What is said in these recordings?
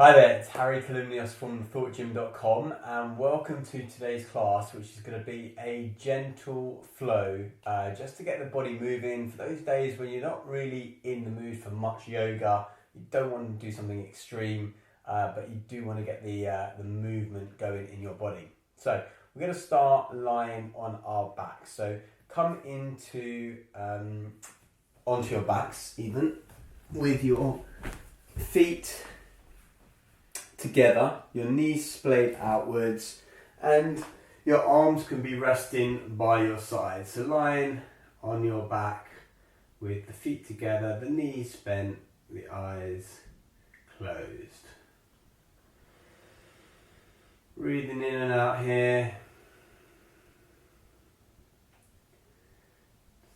Hi there, it's Harry Kalymnios from thoughtgym.com and welcome to today's class, which is going to be a gentle flow just to get the body moving for those days when you're not really in the mood for much yoga. You don't want to do something extreme, but you do want to get the movement going in your body. So we're going to start lying on our backs. So come into onto your backs even with your feet together, your knees splayed outwards, and your arms can be resting by your side. So lying on your back with the feet together, the knees bent, the eyes closed. Breathing in and out here.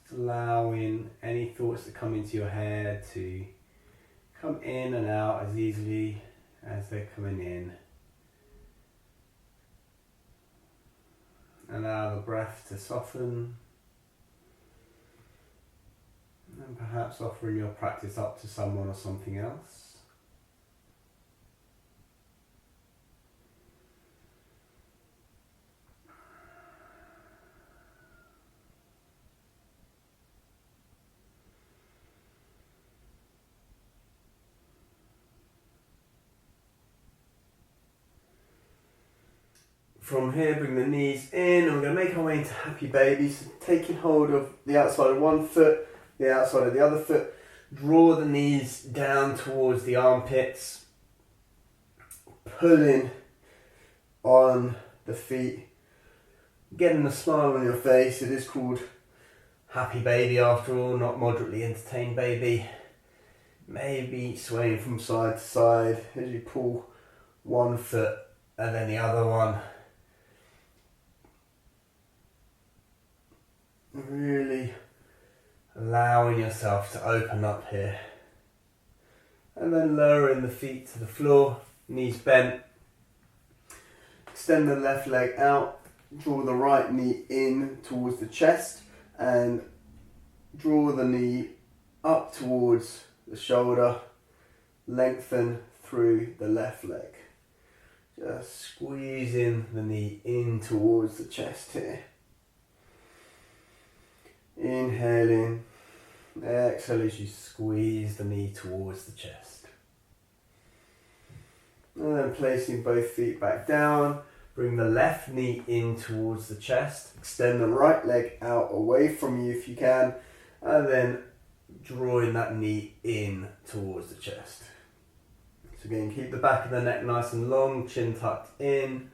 Just allowing any thoughts that come into your head to come in and out as easily as they're coming in. Allow the breath to soften, and perhaps offering your practice up to someone or something else. From here, bring the knees in, and we're going to make our way into happy baby. So taking hold of the outside of one foot, the outside of the other foot. Draw the knees down towards the armpits. Pulling on the feet. Getting a smile on your face. It is called happy baby after all, not moderately entertained baby. Maybe swaying from side to side as you pull one foot and then the other one. Really allowing yourself to open up here. And then lowering the feet to the floor, knees bent. Extend the left leg out, draw the right knee in towards the chest and draw the knee up towards the shoulder, lengthen through the left leg. Just squeezing the knee in towards the chest here. Inhaling, exhale as you squeeze the knee towards the chest. And then placing both feet back down, bring the left knee in towards the chest, extend the right leg out away from you if you can, and then drawing that knee in towards the chest. So again, keep the back of the neck nice and long, chin tucked in.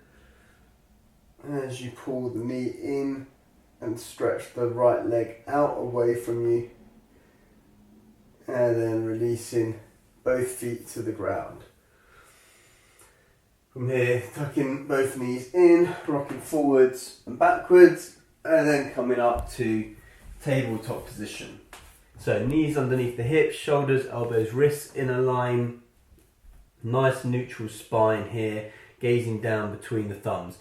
As you pull the knee in and stretch the right leg out away from you. And then releasing both feet to the ground. From here, tucking both knees in, rocking forwards and backwards, and then coming up to tabletop position. So knees underneath the hips, shoulders, elbows, wrists in a line. Nice neutral spine here, gazing down between the thumbs.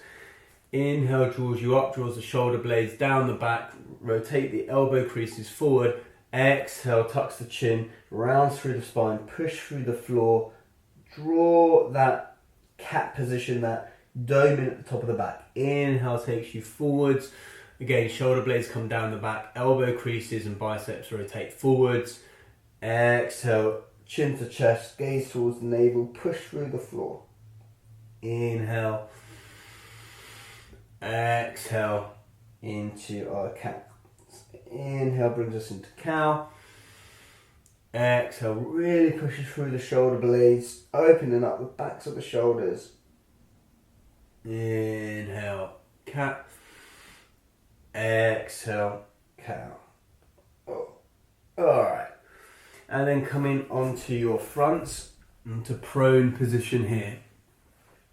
Inhale draws you up, draws the shoulder blades down the back, rotate the elbow creases forward. Exhale, tucks the chin, rounds through the spine, push through the floor. Draw that cat position, that dome in at the top of the back. Inhale takes you forwards. Again, shoulder blades come down the back, elbow creases and biceps rotate forwards. Exhale, chin to chest, gaze towards the navel, push through the floor. Inhale. Exhale into our cat. Inhale brings us into cow. Exhale really pushes through the shoulder blades, opening up the backs of the shoulders. Inhale, cat. Exhale, cow. Oh. Alright. And then coming onto your fronts, into prone position here.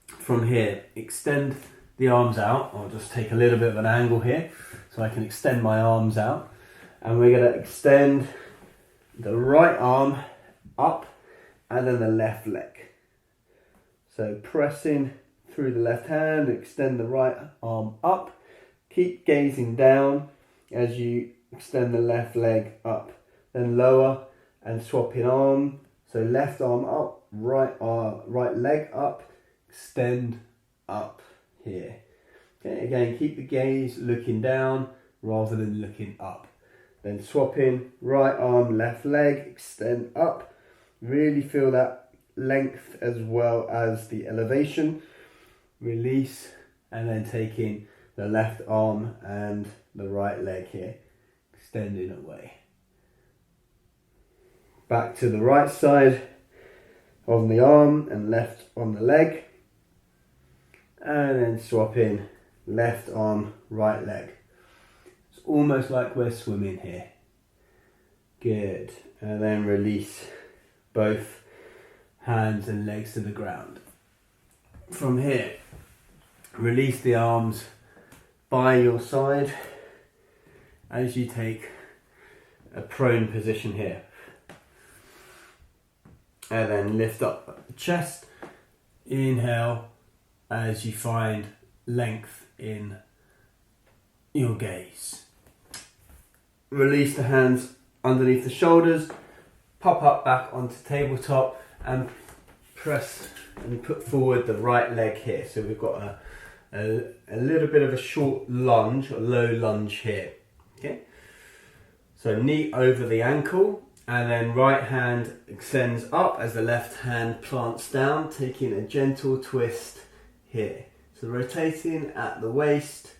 From here, extend the arms out. I'll just take a little bit of an angle here so I can extend my arms out. And we're going to extend the right arm up and then the left leg. So pressing through the left hand, extend the right arm up. Keep gazing down as you extend the left leg up. Then lower and swapping arm, So left arm up, right leg up, extend up here. Okay, again, keep the gaze looking down rather than looking up. Then swap in, right arm, left leg, extend up. Really feel that length as well as the elevation. Release, and then taking the left arm and the right leg here, extending away. Back to the right side on the arm and left on the leg. And then swap in, left arm, right leg. It's almost like we're swimming here. Good. And then release both hands and legs to the ground. From here, release the arms by your side as you take a prone position here. And then lift up the chest. Inhale as you find length in your gaze. Release the hands underneath the shoulders, pop up back onto tabletop and press and put forward the right leg here. So we've got a little bit of a short lunge, a low lunge here. Okay. So knee over the ankle, and then right hand extends up as the left hand plants down, taking a gentle twist here. So rotating at the waist,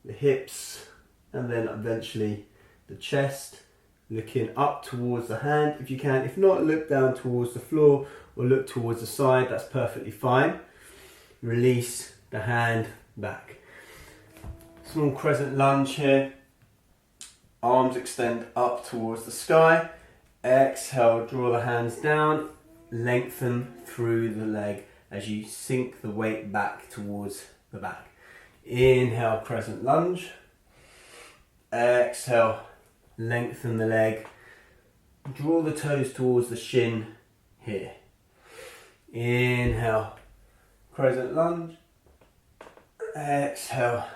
the hips, and then eventually the chest, looking up towards the hand if you can. If not, look down towards the floor or look towards the side, that's perfectly fine. Release the hand back. Small crescent lunge here. Arms extend up towards the sky. Exhale, draw the hands down, lengthen through the leg as you sink the weight back towards the back. Inhale, crescent lunge. Exhale, lengthen the leg. Draw the toes towards the shin here. Inhale, crescent lunge. Exhale,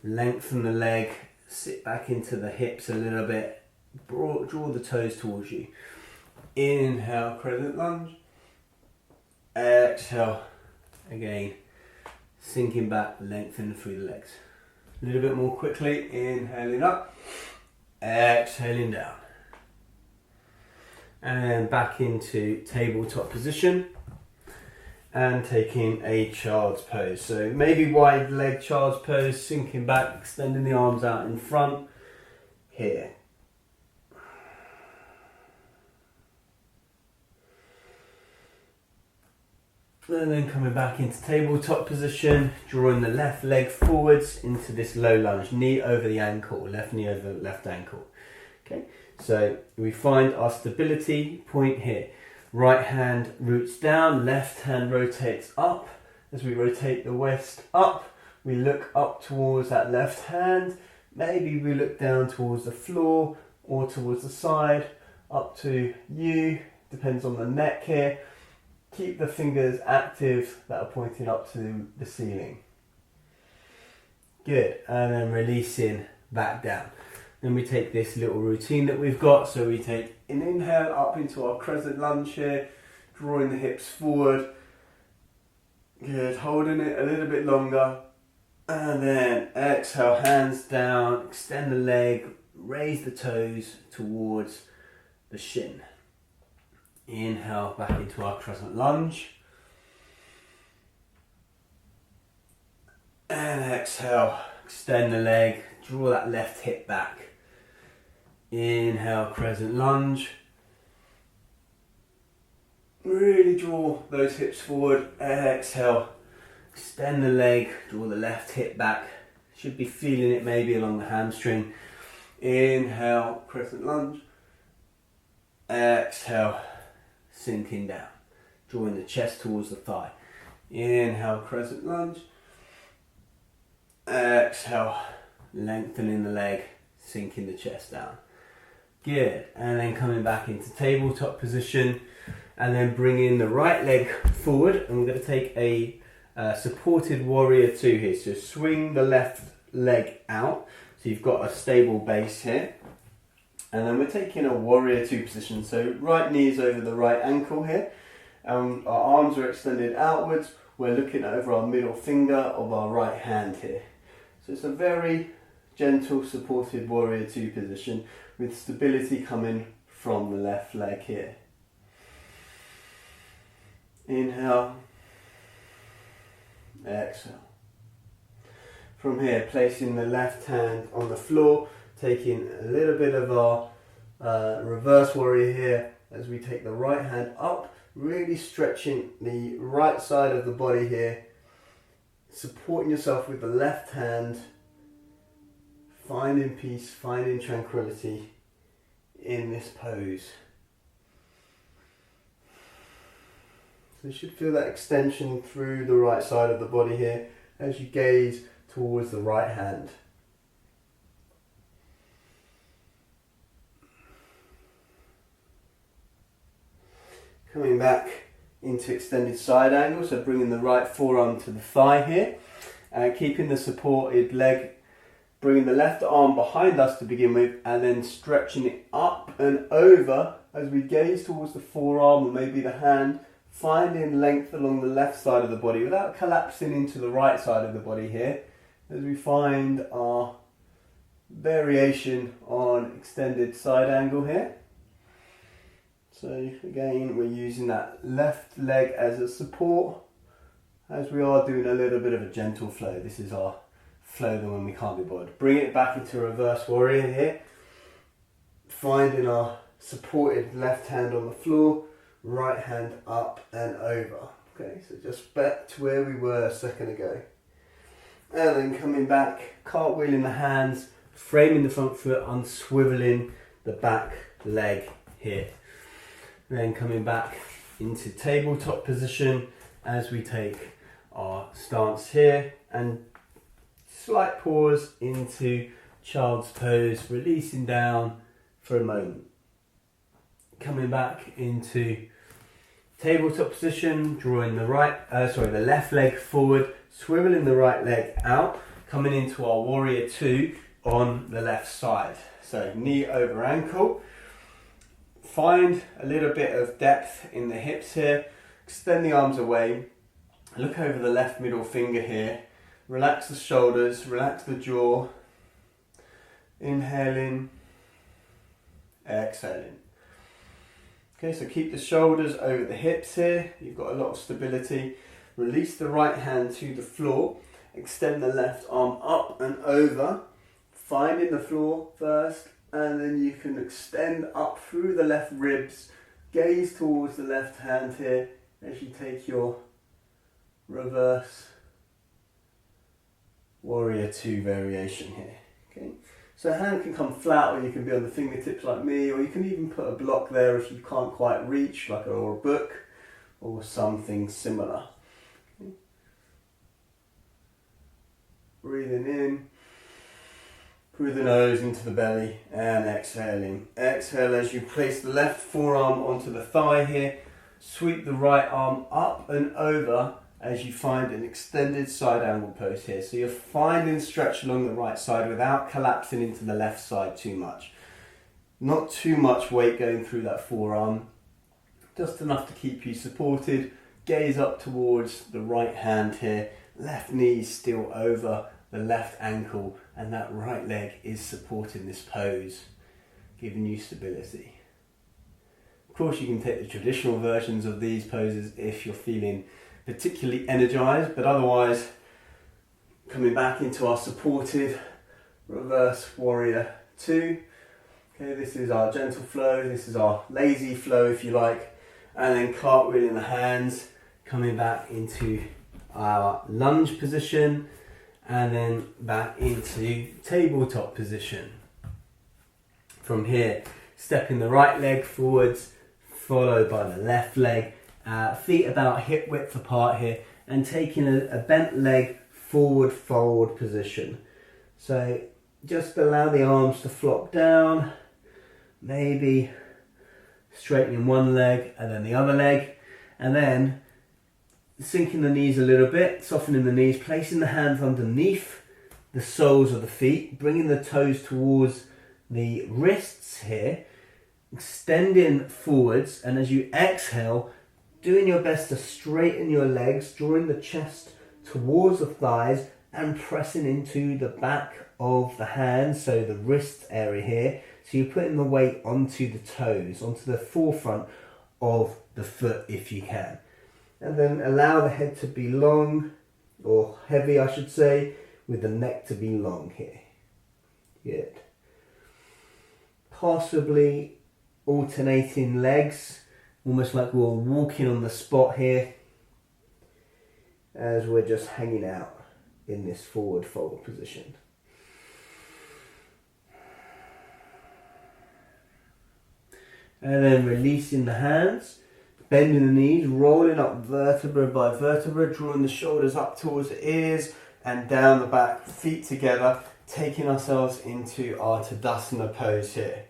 lengthen the leg, sit back into the hips a little bit. Draw the toes towards you. Inhale, crescent lunge. Exhale, again, sinking back, lengthen through the legs. A little bit more quickly, inhaling up, exhaling down. And then back into tabletop position and taking a child's pose. So maybe wide leg child's pose, sinking back, extending the arms out in front here. And then coming back into tabletop position, drawing the left leg forwards into this low lunge, knee over the ankle, left knee over left ankle. Okay, so we find our stability point here. Right hand roots down, left hand rotates up. As we rotate the waist up, we look up towards that left hand. Maybe we look down towards the floor or towards the side, up to you, depends on the neck here. Keep the fingers active that are pointing up to the ceiling. Good, and then releasing back down. Then we take this little routine that we've got. So we take an inhale up into our crescent lunge here, drawing the hips forward. Good, holding it a little bit longer. And then exhale, hands down, extend the leg, raise the toes towards the shin. Inhale back into our crescent lunge. And exhale, extend the leg, draw that left hip back. Inhale, crescent lunge. Really draw those hips forward. Exhale, extend the leg, draw the left hip back. Should be feeling it maybe along the hamstring. Inhale, crescent lunge. Exhale, sinking down, drawing the chest towards the thigh. Inhale, crescent lunge. Exhale, lengthening the leg, sinking the chest down. Good, and then coming back into tabletop position, and then bringing the right leg forward, and we're going to take a supported warrior two here. So swing the left leg out, so you've got a stable base here, And then we're taking a warrior two position. So right knee is over the right ankle here. Our arms are extended outwards. We're looking over our middle finger of our right hand here. So it's a very gentle supported warrior two position with stability coming from the left leg here. Inhale, exhale. From here, placing the left hand on the floor, taking a little bit of our reverse warrior here as we take the right hand up, really stretching the right side of the body here, supporting yourself with the left hand, finding peace, finding tranquility in this pose. So you should feel that extension through the right side of the body here as you gaze towards the right hand. Coming back into extended side angle, so bringing the right forearm to the thigh here, and keeping the supported leg, bringing the left arm behind us to begin with, and then stretching it up and over as we gaze towards the forearm or maybe the hand, finding length along the left side of the body without collapsing into the right side of the body here, as we find our variation on extended side angle here. So again, we're using that left leg as a support as we are doing a little bit of a gentle flow. This is our flow then when we can't be bothered. Bring it back into reverse warrior here, finding our supported left hand on the floor, right hand up and over. Okay, so just back to where we were a second ago. And then coming back, cartwheeling the hands, framing the front foot, unswiveling the back leg here. Then coming back into tabletop position as we take our stance here, and slight pause into child's pose, releasing down for a moment. Coming back into tabletop position, drawing the left leg forward, swiveling the right leg out, coming into our warrior two on the left side. So knee over ankle. Find a little bit of depth in the hips here. Extend the arms away. Look over the left middle finger here. Relax the shoulders, relax the jaw. Inhaling, exhaling. Okay, so keep the shoulders over the hips here. You've got a lot of stability. Release the right hand to the floor. Extend the left arm up and over. Finding the floor first, and then you can extend up through the left ribs. Gaze towards the left hand here as you take your reverse warrior two variation here. Okay, so a hand can come flat, or you can be on the fingertips like me, or you can even put a block there if you can't quite reach, like or a book or something similar. Okay. Breathing in through the nose into the belly and exhaling. Exhale as you place the left forearm onto the thigh here. Sweep the right arm up and over as you find an extended side angle pose here. So you're finding stretch along the right side without collapsing into the left side too much. Not too much weight going through that forearm, just enough to keep you supported. Gaze up towards the right hand here. Left knee still over the left ankle, and that right leg is supporting this pose, giving you stability. Of course, you can take the traditional versions of these poses if you're feeling particularly energized, but otherwise, coming back into our supported reverse warrior two. Okay, this is our gentle flow, this is our lazy flow if you like, and then cartwheeling the hands, coming back into our lunge position, and then back into tabletop position. From here, stepping the right leg forwards, followed by the left leg, feet about hip width apart here, and taking a bent leg forward fold position. So just allow the arms to flop down, maybe straightening one leg and then the other leg, and then sinking the knees a little bit, softening the knees, placing the hands underneath the soles of the feet, bringing the toes towards the wrists here, extending forwards, and as you exhale, doing your best to straighten your legs, drawing the chest towards the thighs and pressing into the back of the hands, so the wrist area here. So you're putting the weight onto the toes, onto the forefront of the foot if you can. And then allow the head to be long, or heavy I should say, with the neck to be long here. Good. Possibly alternating legs, almost like we're walking on the spot here, as we're just hanging out in this forward fold position. And then releasing the hands, bending the knees, rolling up vertebra by vertebra, drawing the shoulders up towards the ears and down the back, feet together, taking ourselves into our Tadasana pose here.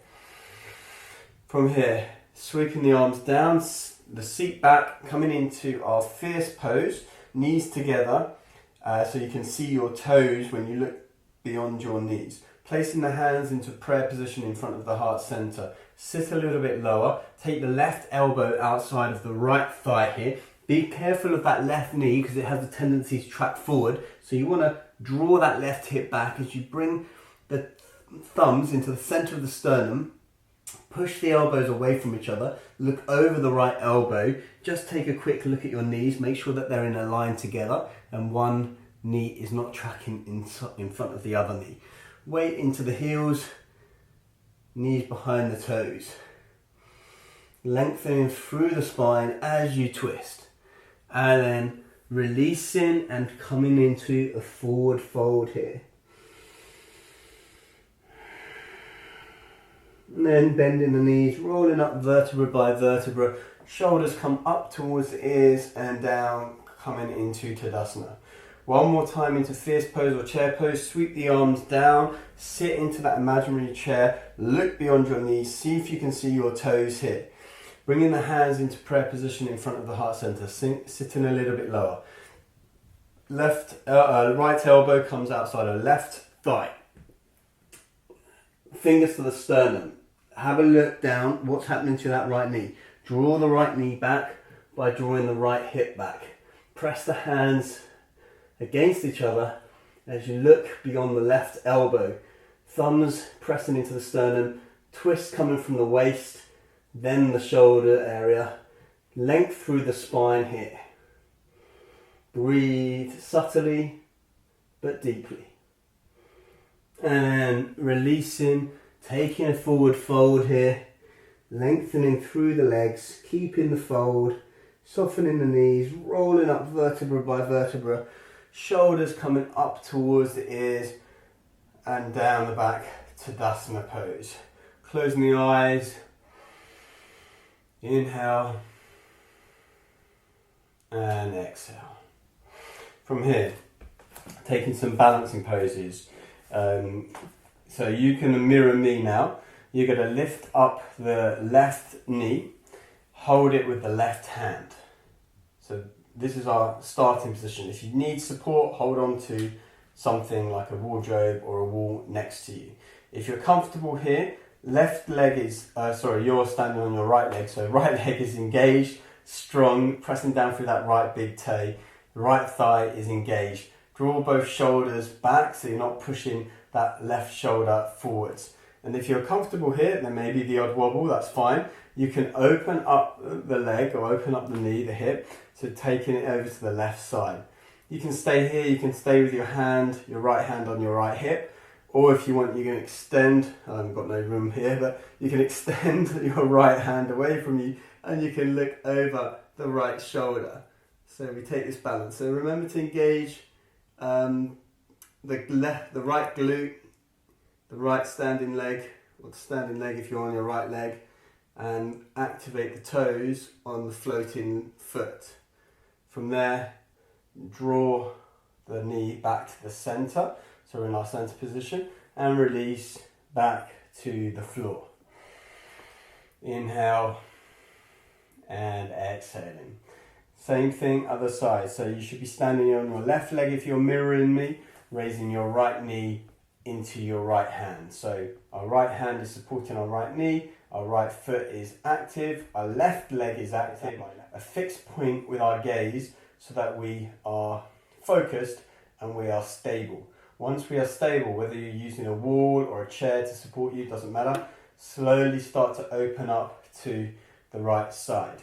From here, sweeping the arms down, the seat back, coming into our fierce pose, knees together, so you can see your toes when you look beyond your knees. Placing the hands into prayer position in front of the heart center. Sit a little bit lower. Take the left elbow outside of the right thigh here. Be careful of that left knee because it has a tendency to track forward. So you want to draw that left hip back as you bring the thumbs into the center of the sternum. Push the elbows away from each other. Look over the right elbow. Just take a quick look at your knees. Make sure that they're in a line together and one knee is not tracking in front of the other knee. Weight into the heels, knees behind the toes. Lengthening through the spine as you twist. And then releasing and coming into a forward fold here. And then bending the knees, rolling up vertebra by vertebra. Shoulders come up towards the ears and down, coming into Tadasana. One more time into fierce pose or chair pose. Sweep the arms down, sit into that imaginary chair, look beyond your knees, see if you can see your toes here. Bringing the hands into prayer position in front of the heart center, sitting a little bit lower. Right elbow comes outside of left thigh. Fingers to the sternum. Have a look down, what's happening to that right knee. Draw the right knee back by drawing the right hip back. Press the hands against each other as you look beyond the left elbow. Thumbs pressing into the sternum, twist coming from the waist, then the shoulder area, length through the spine here. Breathe subtly but deeply. And releasing, taking a forward fold here, lengthening through the legs, keeping the fold, softening the knees, rolling up vertebra by vertebra, shoulders coming up towards the ears and down the back, Tadasana pose. Closing the eyes, inhale and exhale. From here, taking some balancing poses. So you can mirror me now. You're going to lift up the left knee, hold it with the left hand. So this is our starting position. If you need support, hold on to something like a wardrobe or a wall next to you. If you're comfortable here, left leg is, you're standing on your right leg, so right leg is engaged, strong, pressing down through that right big toe. Right thigh is engaged. Draw both shoulders back so you're not pushing that left shoulder forwards. And if you're comfortable here, then maybe the odd wobble, that's fine. You can open up the leg or open up the knee, the hip, so taking it over to the left side. You can stay here, you can stay with your right hand on your right hip, or if you want, you can extend, I've got no room here, but you can extend your right hand away from you and you can look over the right shoulder. So we take this balance. So remember to engage the right glute, the right standing leg, or the standing leg if you're on your right leg, and activate the toes on the floating foot. From there, draw the knee back to the center, so we're in our center position, and release back to the floor. Inhale and exhaling. Same thing, other side. So you should be standing on your left leg if you're mirroring me, raising your right knee into your right hand. So our right hand is supporting our right knee, our right foot is active, our left leg is active, a fixed point with our gaze so that we are focused and we are stable. Once we are stable, whether you're using a wall or a chair to support you, doesn't matter, slowly start to open up to the right side.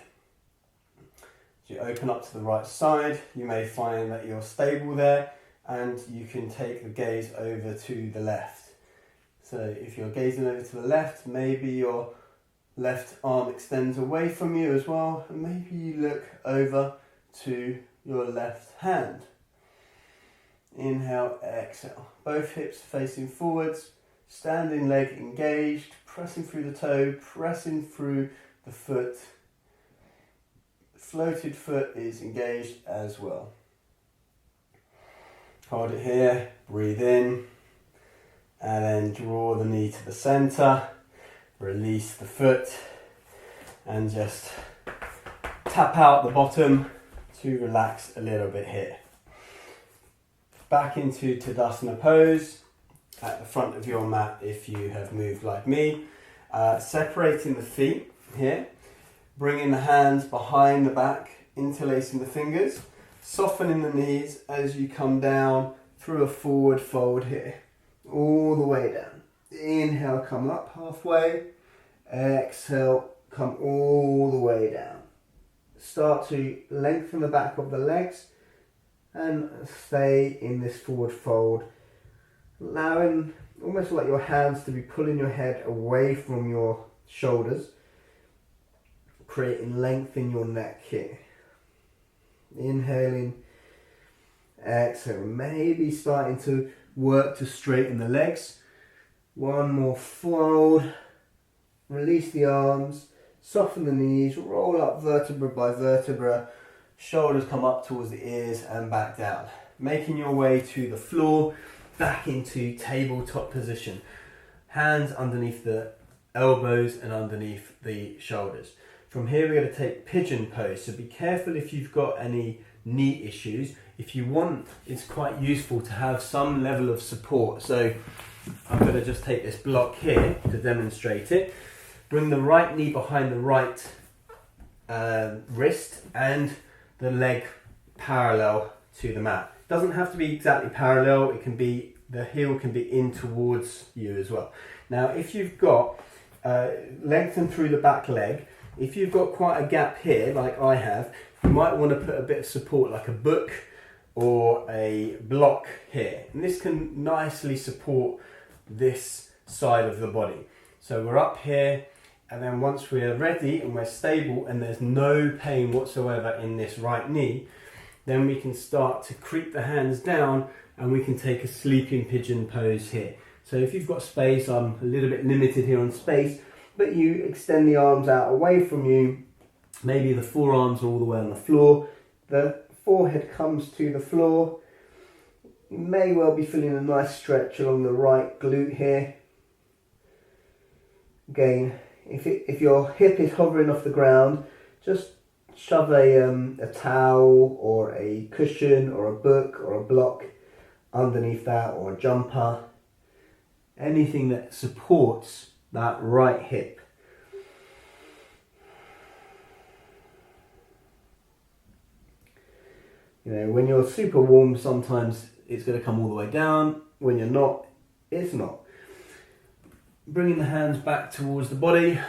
As you open up to the right side, you may find that you're stable there and you can take the gaze over to the left. So if you're gazing over to the left, maybe your left arm extends away from you as well, and maybe you look over to your left hand. Inhale, exhale. Both hips facing forwards, standing leg engaged, pressing through the toe, pressing through the foot. Floated foot is engaged as well. Hold it here, breathe in, and then draw the knee to the center. Release the foot, and just tap out the bottom to relax a little bit here. Back into Tadasana pose at the front of your mat if you have moved like me. Separating the feet here, bringing the hands behind the back, interlacing the fingers, softening the knees as you come down through a forward fold here, all the way down. Inhale, come up halfway. Exhale, come all the way down. Start to lengthen the back of the legs and stay in this forward fold, allowing almost like your hands to be pulling your head away from your shoulders, creating length in your neck here. Inhaling, exhale, maybe starting to work to straighten the legs. One more fold, release the arms, soften the knees, roll up vertebra by vertebra, shoulders come up towards the ears and back down. Making your way to the floor, back into tabletop position. Hands underneath the elbows and underneath the shoulders. From here we're going to take pigeon pose, so be careful if you've got any knee issues. If you want, it's quite useful to have some level of support. So I'm going to just take this block here to demonstrate it. Bring the right knee behind the right wrist and the leg parallel to the mat. Doesn't have to be exactly parallel, it can be, the heel can be in towards you as well. Now if you've got lengthen through the back leg, if you've got quite a gap here like I have, you might want to put a bit of support like a book or a block here, and this can nicely support this side of the body. So we're up here, and then once we're ready and we're stable and there's no pain whatsoever in this right knee, then we can start to creep the hands down and we can take a sleeping pigeon pose here. So if you've got space, I'm a little bit limited here on space, but you extend the arms out away from you, maybe the forearms all the way on the floor, the forehead comes to the floor. You may well be feeling a nice stretch along the right glute here. Again, if your hip is hovering off the ground, just shove a towel or a cushion or a book or a block underneath that, or a jumper, anything that supports that right hip. You know, when you're super warm, sometimes it's going to come all the way down. When you're not, it's not. Bringing the hands back towards the body,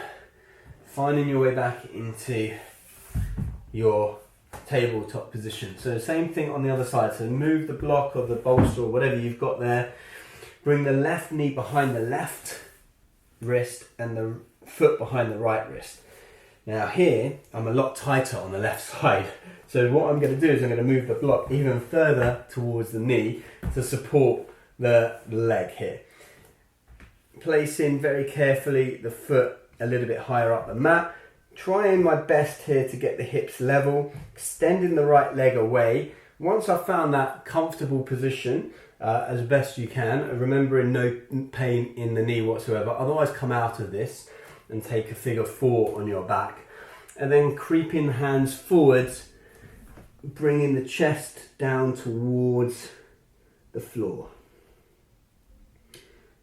finding your way back into your tabletop position. So same thing on the other side. So move the block or the bolster or whatever you've got there. Bring the left knee behind the left wrist and the foot behind the right wrist. Now here, I'm a lot tighter on the left side. So what I'm going to do is I'm going to move the block even further towards the knee to support the leg here. Placing very carefully the foot a little bit higher up the mat. Trying my best here to get the hips level, extending the right leg away. Once I've found that comfortable position, as best you can, remembering no pain in the knee whatsoever, otherwise come out of this and take a figure 4 on your back. And then creeping the hands forwards, bringing the chest down towards the floor.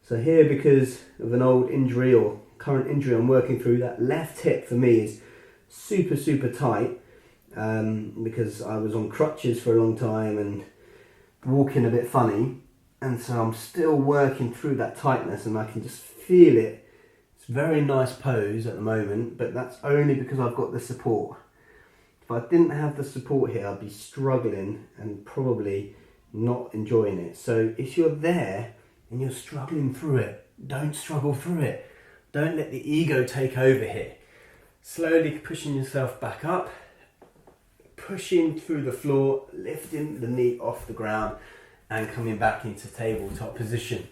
So here, because of an old injury or current injury I'm working through, that left hip for me is super, super tight, because I was on crutches for a long time and walking a bit funny, and so I'm still working through that tightness, and I can just feel it. It's a very nice pose at the moment, but that's only because I've got the support. If I didn't have the support here, I'd be struggling and probably not enjoying it. So if you're there and you're struggling through it, don't struggle through it. Don't let the ego take over here. Slowly pushing yourself back up, pushing through the floor, lifting the knee off the ground and coming back into tabletop position.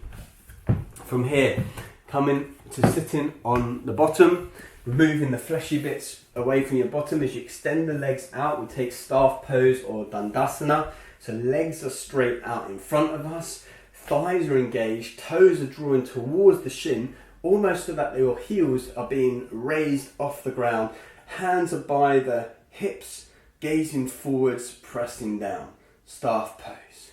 From here, coming to sitting on the bottom, removing the fleshy bits away from your bottom as you extend the legs out. We take staff pose or dandasana. So legs are straight out in front of us, thighs are engaged, toes are drawing towards the shin, almost so that your heels are being raised off the ground. Hands are by the hips, gazing forwards, pressing down. Staff pose.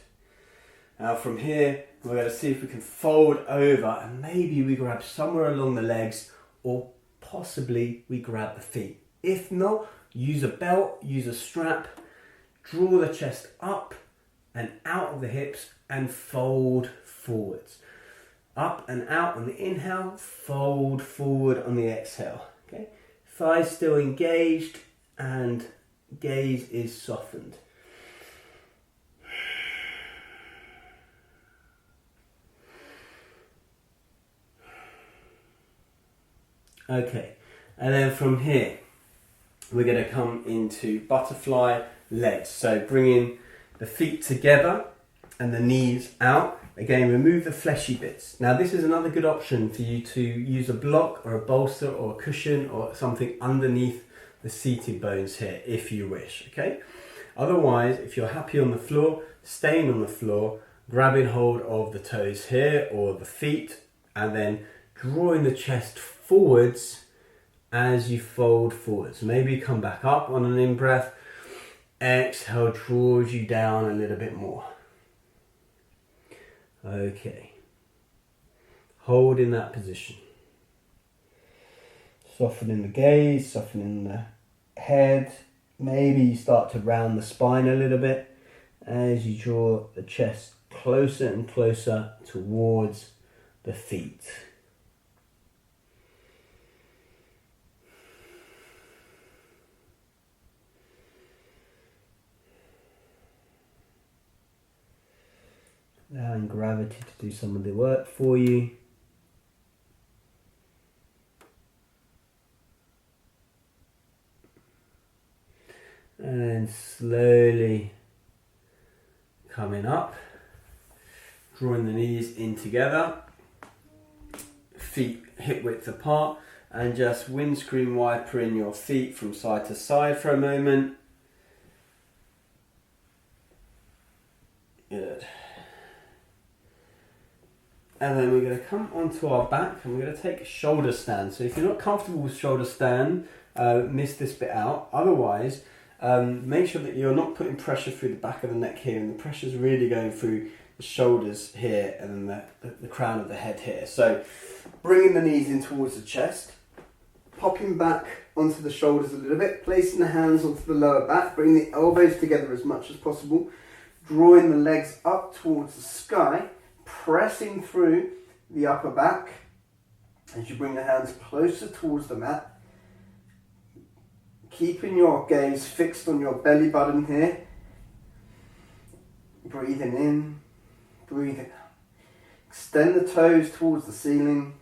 Now from here, we're going to see if we can fold over and maybe we grab somewhere along the legs, or possibly we grab the feet. If not, use a belt, use a strap, draw the chest up and out of the hips and fold forwards. Up and out on the inhale, fold forward on the exhale. Okay? Thighs still engaged and gaze is softened. Okay, and then from here, we're going to come into butterfly legs. So bringing the feet together and the knees out. Again, remove the fleshy bits. Now this is another good option for you to use a block or a bolster or a cushion or something underneath the seated bones here if you wish, okay? Otherwise, if you're happy on the floor, staying on the floor, grabbing hold of the toes here or the feet and then drawing the chest forwards as you fold forwards. Maybe come back up on an in-breath. Exhale draws you down a little bit more. Okay. Hold in that position. Softening the gaze, softening the head. Maybe you start to round the spine a little bit as you draw the chest closer and closer towards the feet. Allowing gravity to do some of the work for you. And slowly coming up, drawing the knees in together, feet hip width apart, and just windscreen wipering your feet from side to side for a moment. Good. And then we're going to come onto our back and we're going to take a shoulder stand. So if you're not comfortable with shoulder stand, miss this bit out. Otherwise, make sure that you're not putting pressure through the back of the neck here, and the pressure is really going through the shoulders here and then the crown of the head here. So bringing the knees in towards the chest, popping back onto the shoulders a little bit, placing the hands onto the lower back, bring the elbows together as much as possible, drawing the legs up towards the sky, pressing through the upper back as you bring the hands closer towards the mat, keeping your gaze fixed on your belly button here, breathing in, breathing out. Extend the toes towards the ceiling.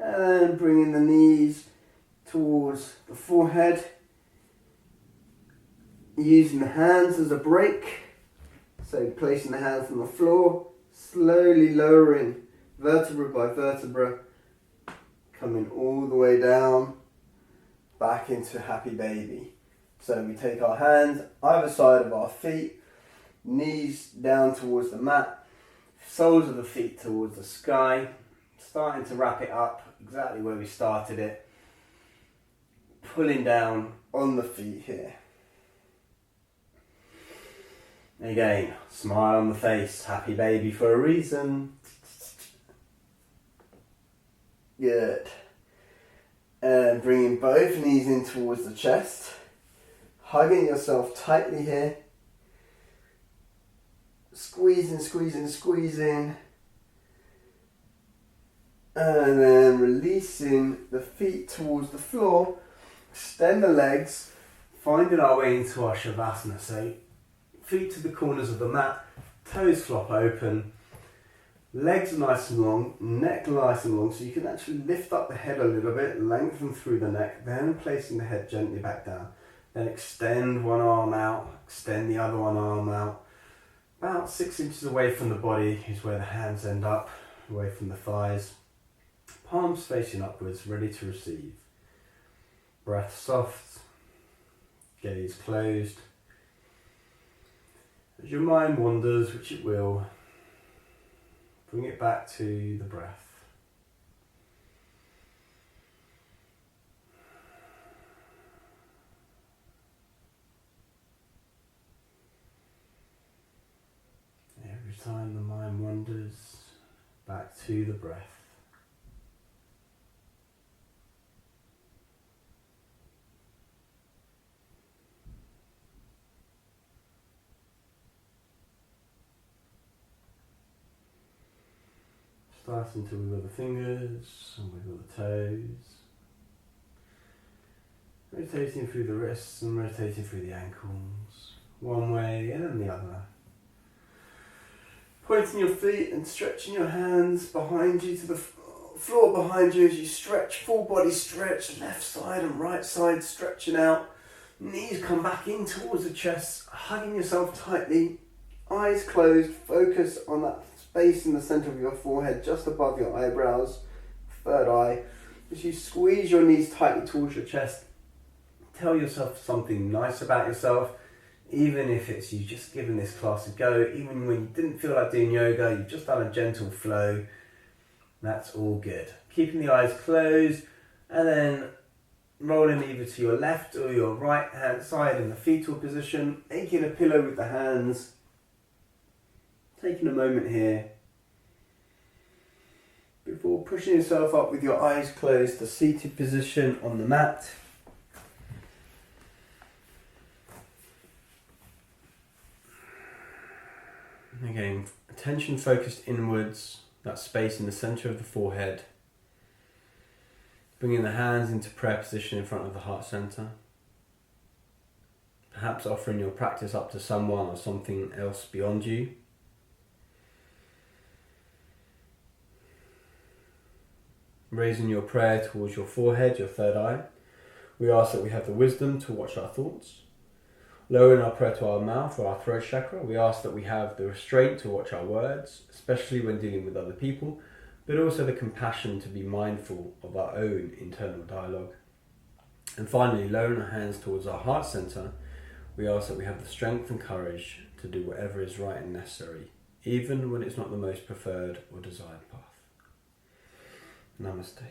And bringing the knees towards the forehead. Using the hands as a brake. So placing the hands on the floor, slowly lowering vertebra by vertebra, coming all the way down, back into happy baby. So we take our hands either side of our feet, knees down towards the mat, soles of the feet towards the sky, starting to wrap it up exactly where we started it, pulling down on the feet here. Again, smile on the face, happy baby for a reason. Good. And bringing both knees in towards the chest, hugging yourself tightly here. Squeezing, squeezing, squeezing. And then releasing the feet towards the floor. Extend the legs, finding our way into our Shavasana. So feet to the corners of the mat, toes flop open, legs nice and long, neck nice and long, so you can actually lift up the head a little bit, lengthen through the neck, then placing the head gently back down. Then extend one arm out, extend the other one arm out. About 6 inches away from the body is where the hands end up, away from the thighs. Palms facing upwards, ready to receive. Breath soft, gaze closed. As your mind wanders, which it will, bring it back to the breath. Every time the mind wanders, back to the breath. Starting to wiggle the fingers and wiggle the toes. Rotating through the wrists and rotating through the ankles. One way and then the other. Pointing your feet and stretching your hands behind you to the floor behind you as you stretch, full body stretch, left side and right side stretching out. Knees come back in towards the chest, hugging yourself tightly. Eyes closed, focus on that space in the center of your forehead, just above your eyebrows, third eye. As you squeeze your knees tightly towards your chest, tell yourself something nice about yourself, even if it's you just given this class a go, even when you didn't feel like doing yoga, you've just done a gentle flow, that's all good. Keeping the eyes closed, and then rolling either to your left or your right hand side in the fetal position, making a pillow with the hands. Taking a moment here before pushing yourself up with your eyes closed to seated position on the mat. Again, attention focused inwards, that space in the center of the forehead. Bringing the hands into prayer position in front of the heart center. Perhaps offering your practice up to someone or something else beyond you. Raising your prayer towards your forehead, your third eye. We ask that we have the wisdom to watch our thoughts. Lowering our prayer to our mouth or our throat chakra, we ask that we have the restraint to watch our words, especially when dealing with other people, but also the compassion to be mindful of our own internal dialogue. And finally, lowering our hands towards our heart center, we ask that we have the strength and courage to do whatever is right and necessary, even when it's not the most preferred or desired path. Namaste.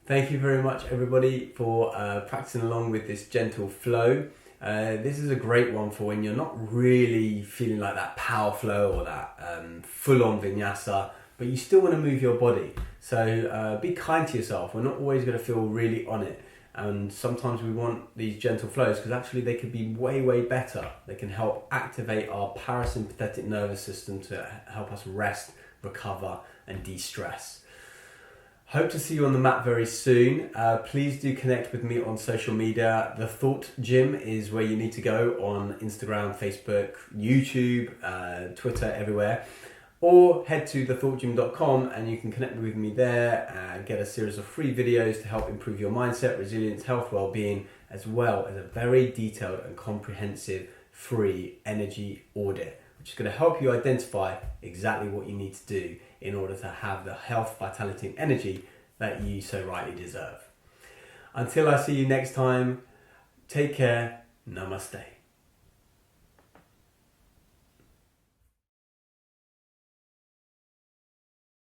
Thank you very much everybody for practicing along with this gentle flow. This is a great one for when you're not really feeling like that power flow or that full-on vinyasa, but you still want to move your body. So be kind to yourself. We're not always going to feel really on it. And sometimes we want these gentle flows because actually they can be way, way better. They can help activate our parasympathetic nervous system to help us rest, recover and de-stress. Hope to see you on the mat very soon. Please do connect with me on social media. The Thought Gym is where you need to go on Instagram, Facebook, YouTube, Twitter, everywhere. Or head to thethoughtgym.com and you can connect with me there and get a series of free videos to help improve your mindset, resilience, health, well-being, as well as a very detailed and comprehensive free energy audit, which is going to help you identify exactly what you need to do in order to have the health, vitality and energy that you so rightly deserve. Until I see you next time, take care, namaste.